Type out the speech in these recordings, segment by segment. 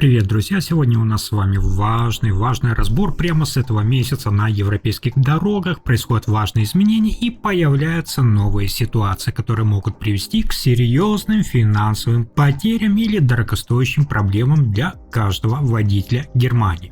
Привет, друзья! Сегодня у нас с вами важный разбор. Прямо с этого месяца на европейских дорогах происходят важные изменения и появляются новые ситуации, которые могут привести к серьезным финансовым потерям или дорогостоящим проблемам для каждого водителя Германии.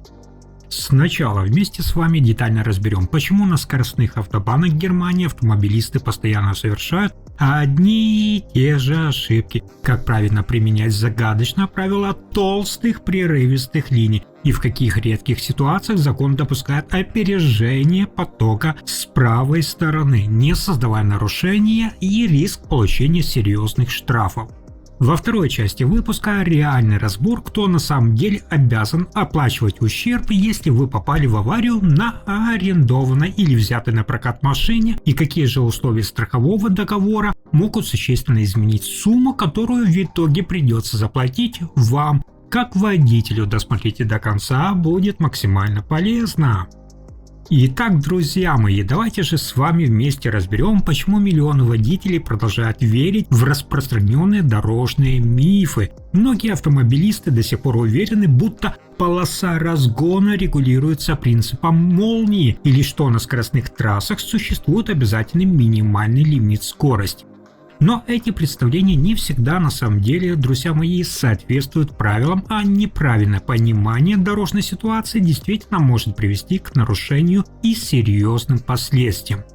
Сначала вместе с вами детально разберем, почему на скоростных автобанах Германии автомобилисты постоянно совершают одни и те же ошибки, как правильно применять загадочное правило толстых прерывистых линий и в каких редких ситуациях закон допускает опережение потока с правой стороны, не создавая нарушения и риск получения серьезных штрафов. Во второй части выпуска реальный разбор, кто на самом деле обязан оплачивать ущерб, если вы попали в аварию на арендованной или взятой на прокат машине, и какие же условия страхового договора могут существенно изменить сумму, которую в итоге придется заплатить вам. Как водителю, досмотрите до конца, будет максимально полезно. Итак, друзья мои, давайте же с вами вместе разберем, почему миллионы водителей продолжают верить в распространенные дорожные мифы. Многие автомобилисты до сих пор уверены, будто полоса разгона регулируется принципом молнии, или что на скоростных трассах существует обязательный минимальный лимит скорости. Но эти представления не всегда на самом деле, друзья мои, соответствуют правилам, а неправильное понимание дорожной ситуации действительно может привести к нарушению и серьезным последствиям.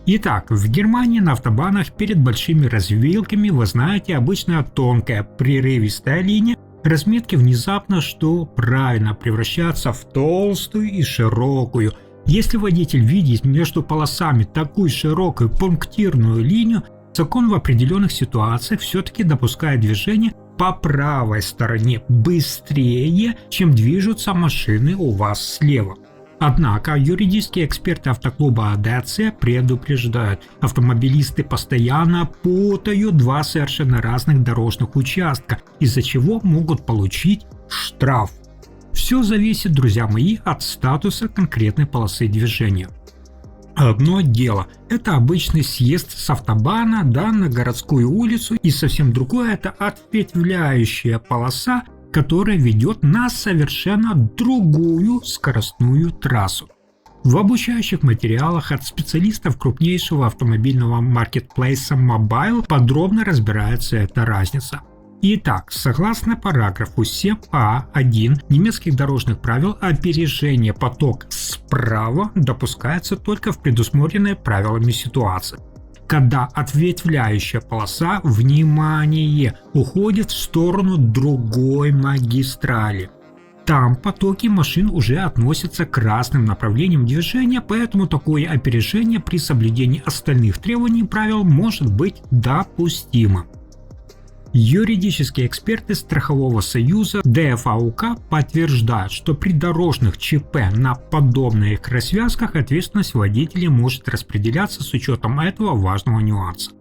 Итак, в Германии на автобанах перед большими развилками, вы знаете, обычно тонкая прерывистая линия разметки внезапно, что правильно, превращается в толстую и широкую. Если водитель видит между полосами такую широкую пунктирную линию, закон в определенных ситуациях все-таки допускает движение по правой стороне быстрее, чем движутся машины у вас слева. Однако юридические эксперты автоклуба АДАЦ предупреждают, автомобилисты постоянно путают два совершенно разных дорожных участка, из-за чего могут получить штраф. Все зависит, друзья мои, от статуса конкретной полосы движения. Одно дело – это обычный съезд с автобана на городскую улицу, и совсем другое – это ответвляющая полоса, которая ведет на совершенно другую скоростную трассу. В обучающих материалах от специалистов крупнейшего автомобильного маркетплейса Mobile подробно разбирается эта разница. Итак, согласно параграфу 7а1 немецких дорожных правил, опережение потока справа допускается только в предусмотренной правилами ситуации, когда ответвляющая полоса, внимание, уходит в сторону другой магистрали. Там потоки машин уже относятся к разным направлениям движения, поэтому такое опережение при соблюдении остальных требований правил может быть допустимо. Юридические эксперты страхового союза ДФАУК подтверждают, что при дорожных ЧП на подобных развязках ответственность водителя может распределяться с учетом этого важного нюанса.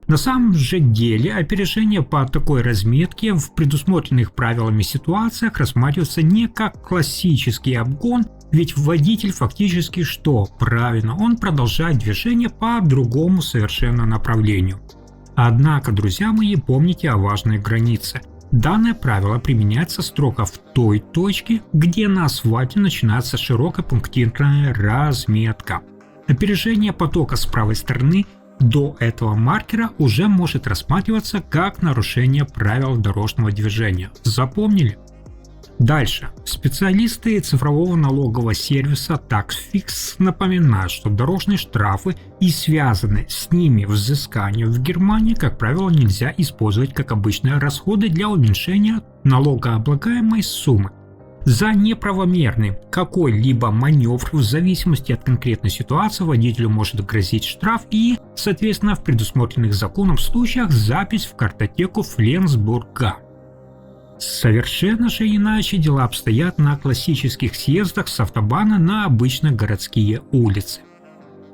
На самом же деле опережение по такой разметке в предусмотренных правилами ситуациях рассматривается не как классический обгон, ведь водитель фактически что? Правильно, он продолжает движение по другому совершенно направлению. Однако, друзья мои, помните о важной границе. Данное правило применяется строго в той точке, где на асфальте начинается широкая пунктирная разметка. Опережение потока с правой стороны до этого маркера уже может рассматриваться как нарушение правил дорожного движения. Запомнили? Дальше. Специалисты цифрового налогового сервиса TaxFix напоминают, что дорожные штрафы и связанные с ними взыскания в Германии, как правило, нельзя использовать как обычные расходы для уменьшения налогооблагаемой суммы. За неправомерный какой-либо маневр в зависимости от конкретной ситуации водителю может грозить штраф и, соответственно, в предусмотренных законом случаях запись в картотеку Фленсбурга. Совершенно же иначе дела обстоят на классических съездах с автобана на обычные городские улицы.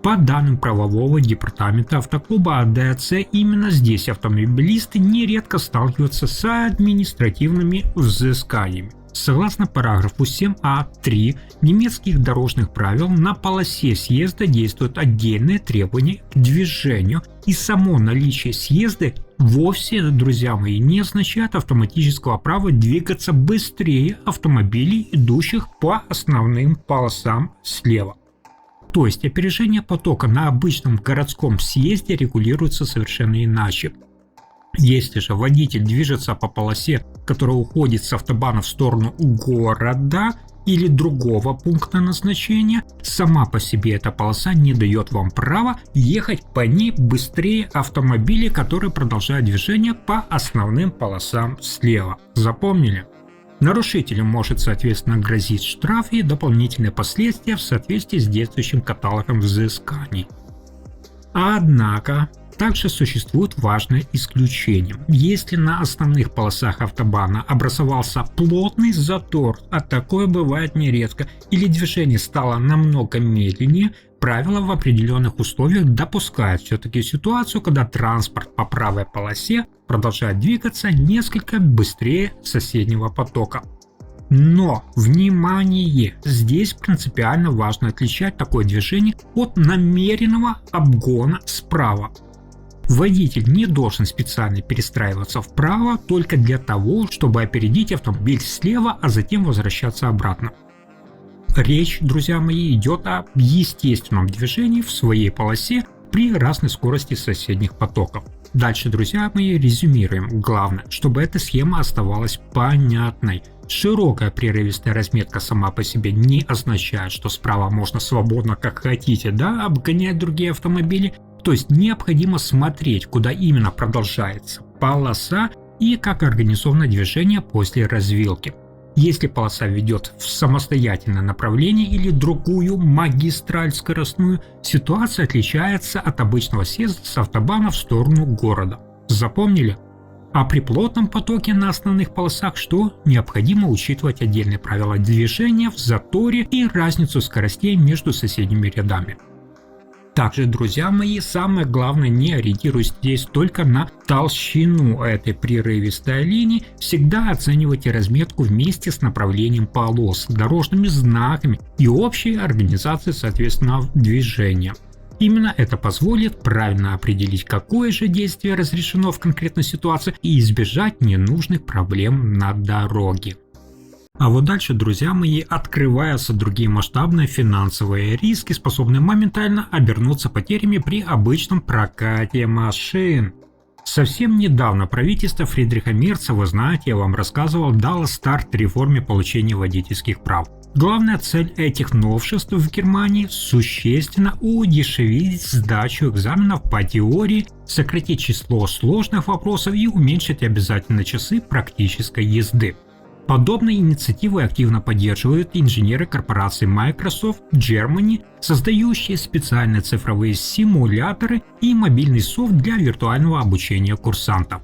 По данным правового департамента автоклуба АДАЦ, именно здесь автомобилисты нередко сталкиваются с административными взысканиями. Согласно параграфу 7а.3 немецких дорожных правил, на полосе съезда действуют отдельные требования к движению, и само наличие съезда вовсе, друзья мои, не означает автоматического права двигаться быстрее автомобилей, идущих по основным полосам слева. То есть опережение потока на обычном городском съезде регулируется совершенно иначе. Если же водитель движется по полосе, которая уходит с автобана в сторону города или другого пункта назначения, сама по себе эта полоса не дает вам права ехать по ней быстрее автомобилей, которые продолжают движение по основным полосам слева. Запомнили? Нарушителю может, соответственно, грозить штраф и дополнительные последствия в соответствии с действующим каталогом взысканий. Однако, также существует важное исключение. Если на основных полосах автобана образовался плотный затор, а такое бывает нередко, или движение стало намного медленнее, правила в определенных условиях допускают все-таки ситуацию, когда транспорт по правой полосе продолжает двигаться несколько быстрее соседнего потока. Но, внимание! Здесь принципиально важно отличать такое движение от намеренного обгона справа. Водитель не должен специально перестраиваться вправо только для того, чтобы опередить автомобиль слева, а затем возвращаться обратно. Речь, друзья мои, идет о естественном движении в своей полосе при разной скорости соседних потоков. Дальше, друзья мои, резюмируем. Главное, чтобы эта схема оставалась понятной. Широкая прерывистая разметка сама по себе не означает, что справа можно свободно, как хотите, обгонять другие автомобили. То есть необходимо смотреть, куда именно продолжается полоса и как организовано движение после развилки. Если полоса ведет в самостоятельное направление или другую магистраль скоростную, ситуация отличается от обычного съезда с автобана в сторону города. Запомнили? А при плотном потоке на основных полосах что? Необходимо учитывать отдельные правила движения в заторе и разницу скоростей между соседними рядами. Также, друзья мои, самое главное, не ориентируйтесь здесь только на толщину этой прерывистой линии, всегда оценивайте разметку вместе с направлением полос, дорожными знаками и общей организацией, соответственно, движения. Именно это позволит правильно определить, какое же действие разрешено в конкретной ситуации и избежать ненужных проблем на дороге. А вот дальше, друзья мои, открываются другие масштабные финансовые риски, способные моментально обернуться потерями при обычном прокате машин. Совсем недавно правительство Фридриха Мерца, вы знаете, я вам рассказывал, дало старт реформе получения водительских прав. Главная цель этих новшеств в Германии – существенно удешевить сдачу экзаменов по теории, сократить число сложных вопросов и уменьшить обязательные часы практической езды. Подобные инициативы активно поддерживают инженеры корпорации Microsoft Germany, создающие специальные цифровые симуляторы и мобильный софт для виртуального обучения курсантов.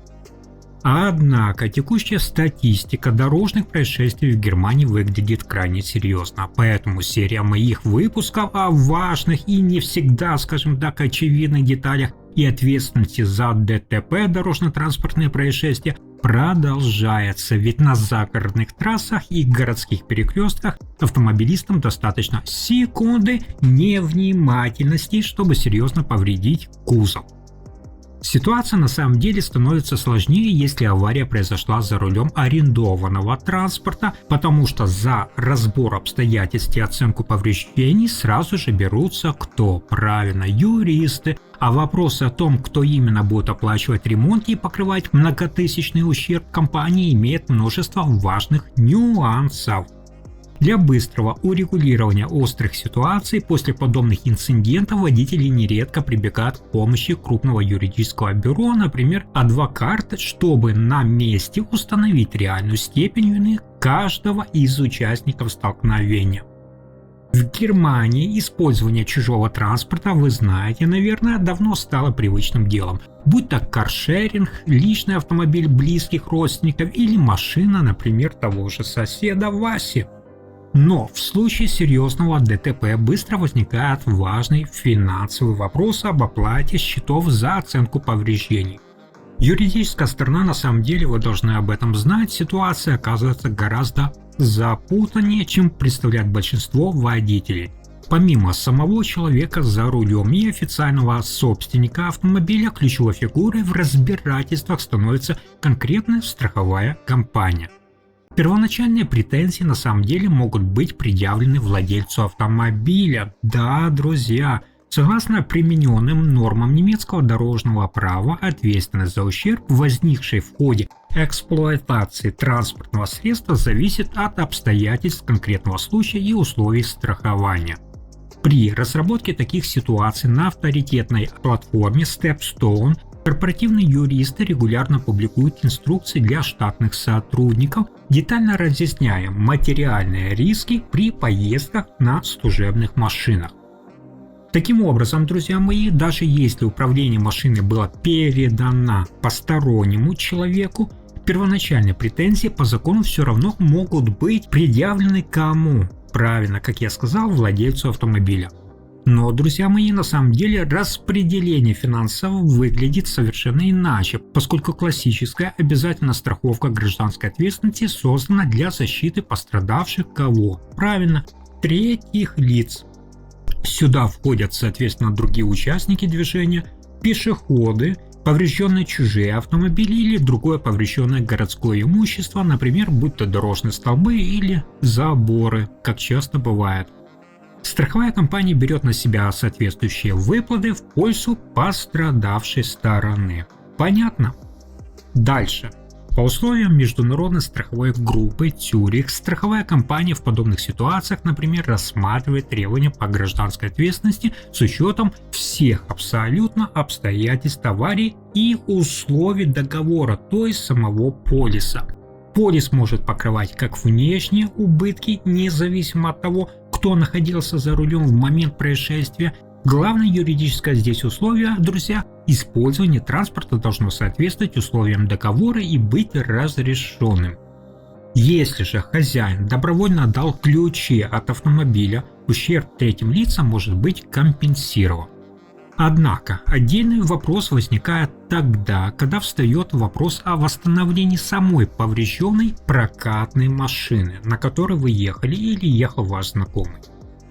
Однако текущая статистика дорожных происшествий в Германии выглядит крайне серьезно, поэтому серия моих выпусков о важных и не всегда, скажем так, очевидных деталях и ответственности за ДТП, дорожно-транспортные происшествия, продолжается, ведь на загородных трассах и городских перекрестках автомобилистам достаточно секунды невнимательности, чтобы серьезно повредить кузов. Ситуация на самом деле становится сложнее, если авария произошла за рулем арендованного транспорта, потому что за разбор обстоятельств и оценку повреждений сразу же берутся кто? Правильно, юристы. А вопросы о том, кто именно будет оплачивать ремонт и покрывать многотысячный ущерб компании, имеет множество важных нюансов. Для быстрого урегулирования острых ситуаций после подобных инцидентов водители нередко прибегают к помощи крупного юридического бюро, например, адвоката, чтобы на месте установить реальную степень вины каждого из участников столкновения. В Германии использование чужого транспорта, вы знаете, наверное, давно стало привычным делом. Будь то каршеринг, личный автомобиль близких родственников или машина, например, того же соседа Васи. Но в случае серьезного ДТП быстро возникает важный финансовый вопрос об оплате счетов за оценку повреждений. Юридическая сторона, на самом деле, вы должны об этом знать, ситуация оказывается гораздо запутаннее, чем представляет большинство водителей. Помимо самого человека за рулем и официального собственника автомобиля, ключевой фигурой в разбирательствах становится конкретная страховая компания. Первоначальные претензии на самом деле могут быть предъявлены владельцу автомобиля. Да, друзья, согласно примененным нормам немецкого дорожного права, ответственность за ущерб, возникший в ходе эксплуатации транспортного средства, зависит от обстоятельств конкретного случая и условий страхования. При разработке таких ситуаций на авторитетной платформе Stepstone корпоративные юристы регулярно публикуют инструкции для штатных сотрудников, детально разъясняя материальные риски при поездках на служебных машинах. Таким образом, друзья мои, даже если управление машиной было передано постороннему человеку, первоначальные претензии по закону все равно могут быть предъявлены кому? Правильно, как я сказал, владельцу автомобиля. Но, друзья мои, на самом деле распределение финансов выглядит совершенно иначе, поскольку классическая обязательная страховка гражданской ответственности создана для защиты пострадавших кого? Правильно, третьих лиц. Сюда входят, соответственно, другие участники движения, пешеходы, поврежденные чужие автомобили или другое поврежденное городское имущество, например, будь то дорожные столбы или заборы, как часто бывает. Страховая компания берет на себя соответствующие выплаты в пользу пострадавшей стороны. Понятно? Дальше. По условиям международной страховой группы Цюрих, страховая компания в подобных ситуациях, например, рассматривает требования по гражданской ответственности с учетом всех абсолютно обстоятельств аварии и условий договора, то есть самого полиса. Полис может покрывать как внешние убытки, независимо от того, кто находился за рулем в момент происшествия. Главное юридическое здесь условие, друзья, использование транспорта должно соответствовать условиям договора и быть разрешенным. Если же хозяин добровольно отдал ключи от автомобиля, ущерб третьим лицам может быть компенсирован. Однако отдельный вопрос возникает тогда, когда встает вопрос о восстановлении самой поврежденной прокатной машины, на которой вы ехали или ехал ваш знакомый.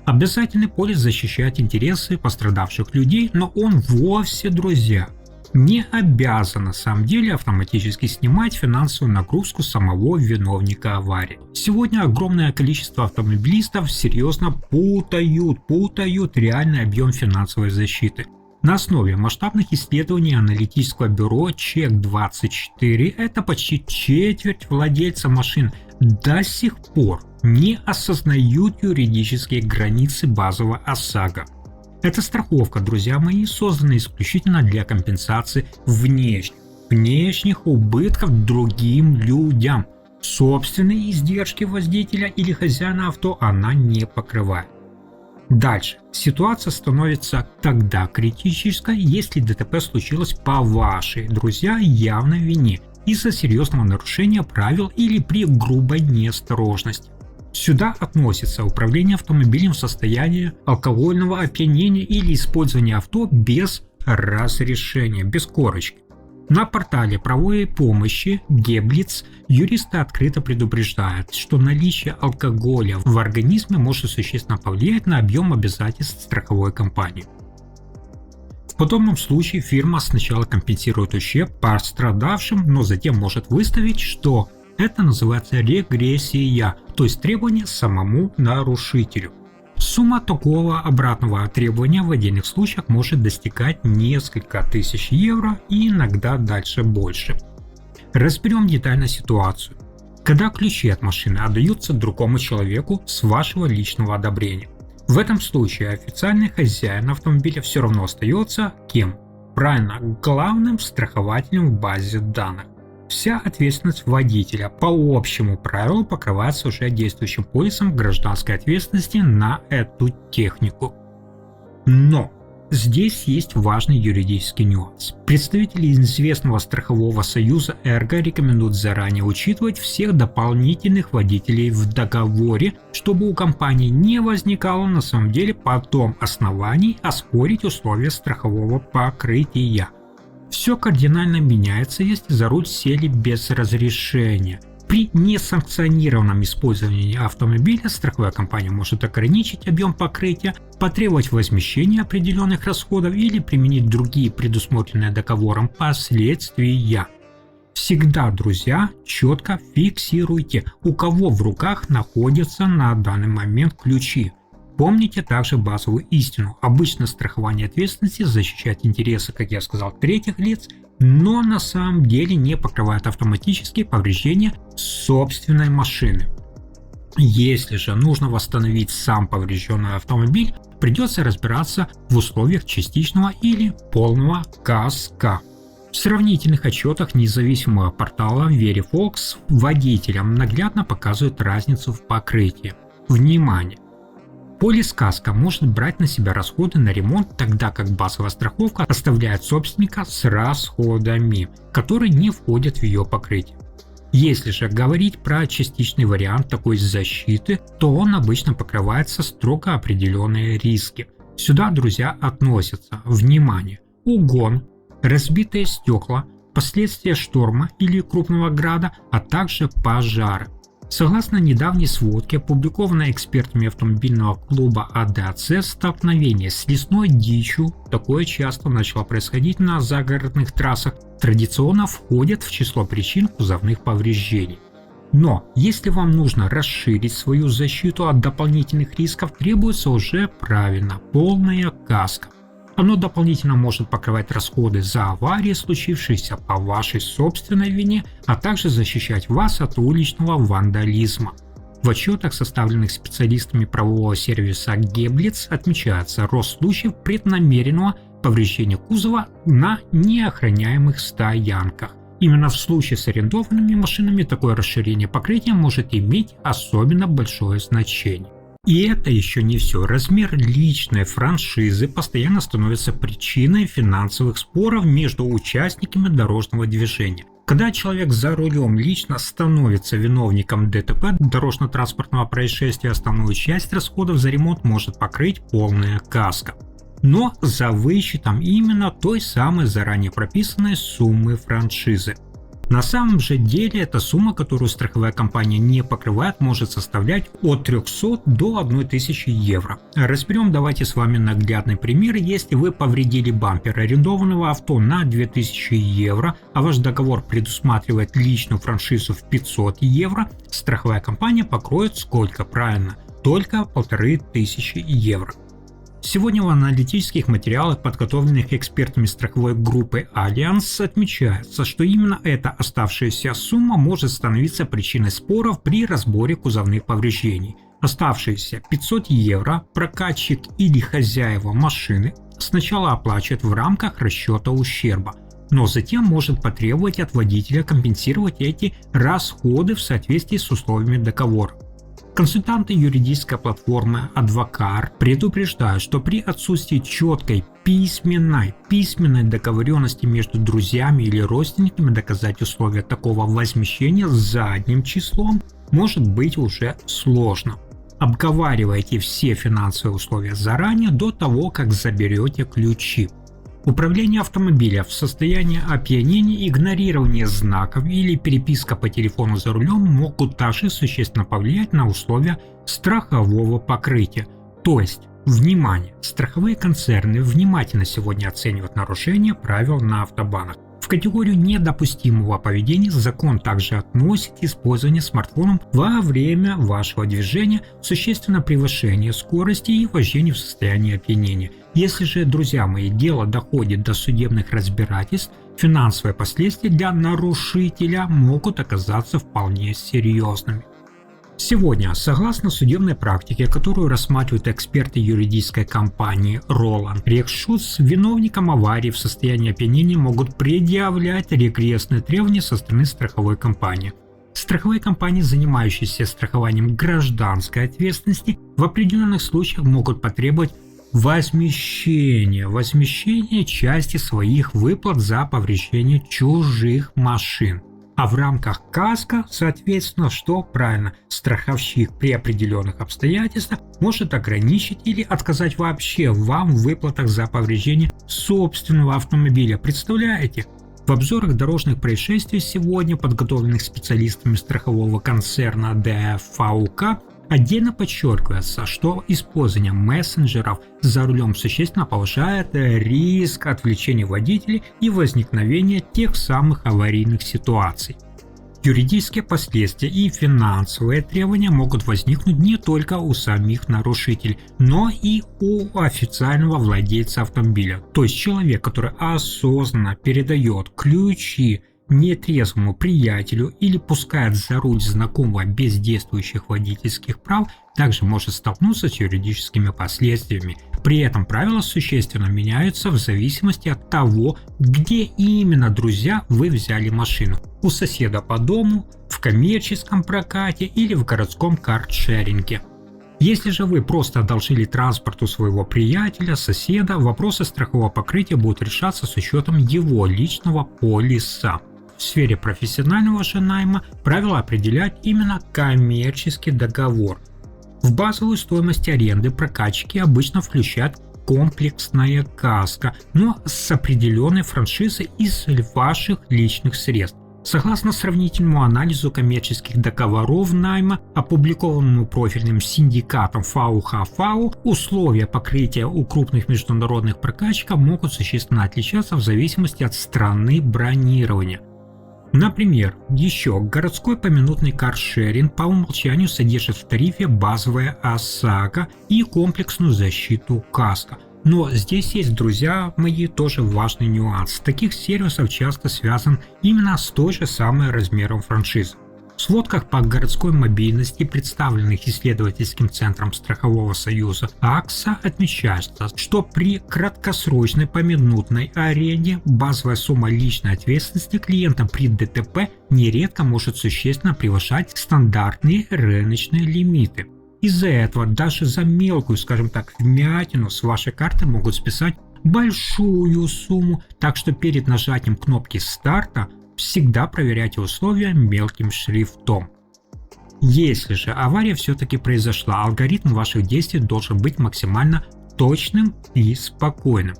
Обязательный полис защищает интересы пострадавших людей, но он вовсе, друзья, не обязан на самом деле автоматически снимать финансовую нагрузку самого виновника аварии. Сегодня огромное количество автомобилистов серьезно путают реальный объем финансовой защиты. На основе масштабных исследований аналитического бюро Check24 это почти четверть владельцев машин до сих пор не осознают юридические границы базового ОСАГО. Эта страховка, друзья мои, создана исключительно для компенсации внешних убытков другим людям. Собственные издержки водителя или хозяина авто она не покрывает. Дальше. Ситуация становится тогда критической, если ДТП случилось по вашей, друзья, явной вине из-за серьезного нарушения правил или при грубой неосторожности. Сюда относится управление автомобилем в состоянии алкогольного опьянения или использование авто без разрешения, без корочки. На портале правовой помощи Геблиц юристы открыто предупреждают, что наличие алкоголя в организме может существенно повлиять на объем обязательств страховой компании. В подобном случае фирма сначала компенсирует ущерб пострадавшим, но затем может выставить, что это называется регрессия, то есть требование самому нарушителю. Сумма такого обратного требования в отдельных случаях может достигать несколько тысяч евро и иногда дальше больше. Разберем детально ситуацию. Когда ключи от машины отдаются другому человеку с вашего личного одобрения. В этом случае официальный хозяин автомобиля все равно остается кем? Правильно, главным страхователем в базе данных. Вся ответственность водителя по общему правилу покрывается уже действующим полисом гражданской ответственности на эту технику. Но здесь есть важный юридический нюанс. Представители известного страхового союза Эрго рекомендуют заранее учитывать всех дополнительных водителей в договоре, чтобы у компании не возникало на самом деле потом оснований оспорить условия страхового покрытия. Все кардинально меняется, если за руль сели без разрешения. При несанкционированном использовании автомобиля страховая компания может ограничить объем покрытия, потребовать возмещения определенных расходов или применить другие предусмотренные договором последствия. Всегда, друзья, четко фиксируйте, у кого в руках находятся на данный момент ключи. Помните также базовую истину. Обычно страхование ответственности защищает интересы, как я сказал, третьих лиц, но на самом деле не покрывает автоматические повреждения собственной машины. Если же нужно восстановить сам поврежденный автомобиль, придется разбираться в условиях частичного или полного каска. В сравнительных отчетах независимого портала Verifox водителям наглядно показывают разницу в покрытии. Внимание! Полис каска может брать на себя расходы на ремонт, тогда как базовая страховка оставляет собственника с расходами, которые не входят в ее покрытие. Если же говорить про частичный вариант такой защиты, то он обычно покрывается строго определенные риски. Сюда, друзья, относятся, внимание, угон, разбитые стекла, последствия шторма или крупного града, а также пожары. Согласно недавней сводке, опубликованной экспертами автомобильного клуба АДАЦ, столкновение с лесной дичью, такое часто начало происходить на загородных трассах, традиционно входит в число причин кузовных повреждений. Но если вам нужно расширить свою защиту от дополнительных рисков, требуется уже правильно полная каска. Оно дополнительно может покрывать расходы за аварии, случившиеся по вашей собственной вине, а также защищать вас от уличного вандализма. В отчетах, составленных специалистами правового сервиса Geblitz, отмечается рост случаев преднамеренного повреждения кузова на неохраняемых стоянках. Именно в случае с арендованными машинами такое расширение покрытия может иметь особенно большое значение. И это еще не все. Размер личной франшизы постоянно становится причиной финансовых споров между участниками дорожного движения. Когда человек за рулем лично становится виновником ДТП, дорожно-транспортного происшествия, основную часть расходов за ремонт может покрыть полная каска. Но за вычетом именно той самой заранее прописанной суммы франшизы. На самом же деле эта сумма, которую страховая компания не покрывает, может составлять от 300 до 1000 евро. Разберем давайте с вами наглядный пример. Если вы повредили бампер арендованного авто на 2000 евро, а ваш договор предусматривает личную франшизу в 500 евро, страховая компания покроет сколько? Правильно, только 1500 евро. Сегодня в аналитических материалах, подготовленных экспертами страховой группы Allianz, отмечается, что именно эта оставшаяся сумма может становиться причиной споров при разборе кузовных повреждений. Оставшиеся 500 евро прокатчик или хозяева машины сначала оплачивает в рамках расчета ущерба, но затем может потребовать от водителя компенсировать эти расходы в соответствии с условиями договора. Консультанты юридической платформы Advocar предупреждают, что при отсутствии четкой письменной договоренности между друзьями или родственниками доказать условия такого возмещения задним числом может быть уже сложно. Обговаривайте все финансовые условия заранее до того, как заберете ключи. Управление автомобиля в состоянии опьянения, игнорирование знаков или переписка по телефону за рулем могут также существенно повлиять на условия страхового покрытия. То есть, внимание, страховые концерны внимательно сегодня оценивают нарушения правил на автобанах. В категорию недопустимого поведения закон также относит использование смартфоном во время вашего движения, существенное превышение скорости и вождение в состоянии опьянения. Если же, друзья мои, дело доходит до судебных разбирательств, финансовые последствия для нарушителя могут оказаться вполне серьезными. Сегодня, согласно судебной практике, которую рассматривают эксперты юридической компании Roland Rechtsschutz, виновникам аварии в состоянии опьянения могут предъявлять регрессные требования со стороны страховой компании. Страховые компании, занимающиеся страхованием гражданской ответственности, в определенных случаях могут потребовать возмещение части своих выплат за повреждение чужих машин. А в рамках каска, соответственно, что правильно, страховщик при определенных обстоятельствах может ограничить или отказать вообще вам в выплатах за повреждение собственного автомобиля. Представляете? В обзорах дорожных происшествий сегодня, подготовленных специалистами страхового концерна ДФАУК, отдельно подчеркивается, что использование мессенджеров за рулем существенно повышает риск отвлечения водителей и возникновения тех самых аварийных ситуаций. Юридические последствия и финансовые требования могут возникнуть не только у самих нарушителей, но и у официального владельца автомобиля. То есть человек, который осознанно передает ключи нетрезвому приятелю или пускает за руль знакомого без действующих водительских прав, также может столкнуться с юридическими последствиями. При этом правила существенно меняются в зависимости от того, где именно, друзья, вы взяли машину. У соседа по дому, в коммерческом прокате или в городском каршеринге. Если же вы просто одолжили транспорт у своего приятеля, соседа, вопросы страхового покрытия будут решаться с учетом его личного полиса. В сфере профессионального же найма правила определяет именно коммерческий договор. В базовую стоимость аренды прокатчики обычно включают комплексная каска, но с определенной франшизой из ваших личных средств. Согласно сравнительному анализу коммерческих договоров найма, опубликованному профильным синдикатом ФАУ-ХАФАУ, условия покрытия у крупных международных прокатчиков могут существенно отличаться в зависимости от страны бронирования. Например, еще городской поминутный каршеринг по умолчанию содержит в тарифе базовое ОСАГО и комплексную защиту КАСКО. Но здесь есть, друзья мои, тоже важный нюанс. Таких сервисов часто связан именно с той же самой размером франшизы. В сводках по городской мобильности, представленных исследовательским центром Страхового союза АКСА, отмечается, что при краткосрочной поминутной аренде базовая сумма личной ответственности клиента при ДТП нередко может существенно превышать стандартные рыночные лимиты. Из-за этого даже за мелкую, скажем так, вмятину с вашей карты могут списать большую сумму, так что перед нажатием кнопки старта всегда проверяйте условия мелким шрифтом. Если же авария все-таки произошла, алгоритм ваших действий должен быть максимально точным и спокойным.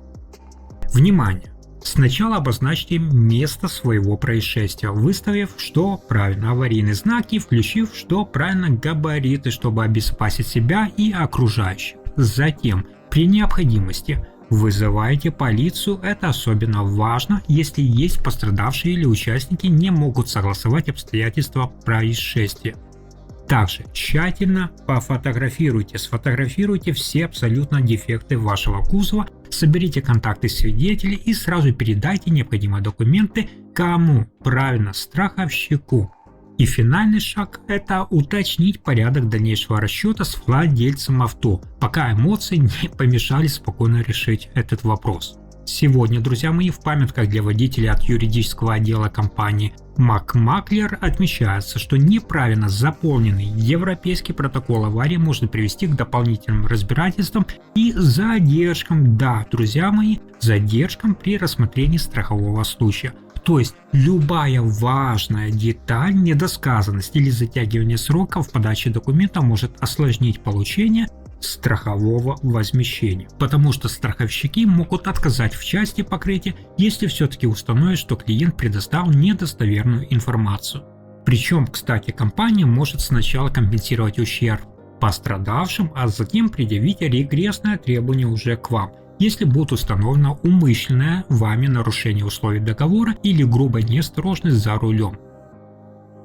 Внимание! Сначала обозначьте место своего происшествия, выставив, что правильно аварийные знаки, включив, что правильно габариты, чтобы обезопасить себя и окружающих. Затем, при необходимости, вызывайте полицию, это особенно важно, если есть пострадавшие или участники не могут согласовать обстоятельства происшествия. Также тщательно сфотографируйте все абсолютно дефекты вашего кузова, соберите контакты свидетелей и сразу передайте необходимые документы кому? Правильно, страховщику. И финальный шаг – это уточнить порядок дальнейшего расчета с владельцем авто, пока эмоции не помешали спокойно решить этот вопрос. Сегодня, друзья мои, в памятках для водителей от юридического отдела компании MacMakler отмечается, что неправильно заполненный европейский протокол аварии может привести к дополнительным разбирательствам и задержкам, да, друзья мои, задержкам при рассмотрении страхового случая. То есть любая важная деталь, недосказанность или затягивание сроков подачи документа может осложнить получение страхового возмещения, потому что страховщики могут отказать в части покрытия, если все-таки установят, что клиент предоставил недостоверную информацию. Причем, кстати, компания может сначала компенсировать ущерб пострадавшим, а затем предъявить регрессное требование уже к вам, если будет установлено умышленное вами нарушение условий договора или грубая неосторожность за рулем.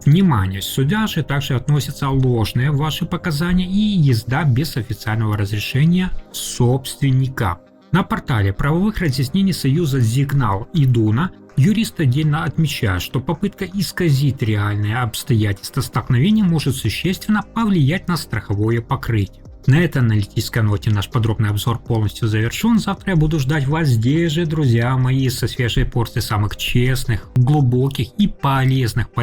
Внимание! Сюда же также относятся ложные ваши показания и езда без официального разрешения собственника. На портале правовых разъяснений Союза Зигнал и Дуна юрист отдельно отмечает, что попытка исказить реальные обстоятельства столкновения может существенно повлиять на страховое покрытие. На этой аналитической ноте наш подробный обзор полностью завершен. Завтра я буду ждать вас здесь же, друзья мои, со свежей порцией самых честных, глубоких и полезных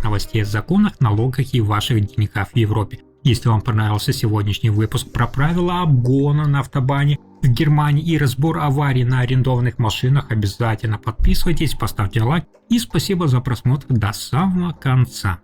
новостей о законах, налогах и ваших деньгах в Европе. Если вам понравился сегодняшний выпуск про правила обгона на автобане, в Германии и разбор аварий на арендованных машинах, обязательно подписывайтесь, поставьте лайк и спасибо за просмотр до самого конца.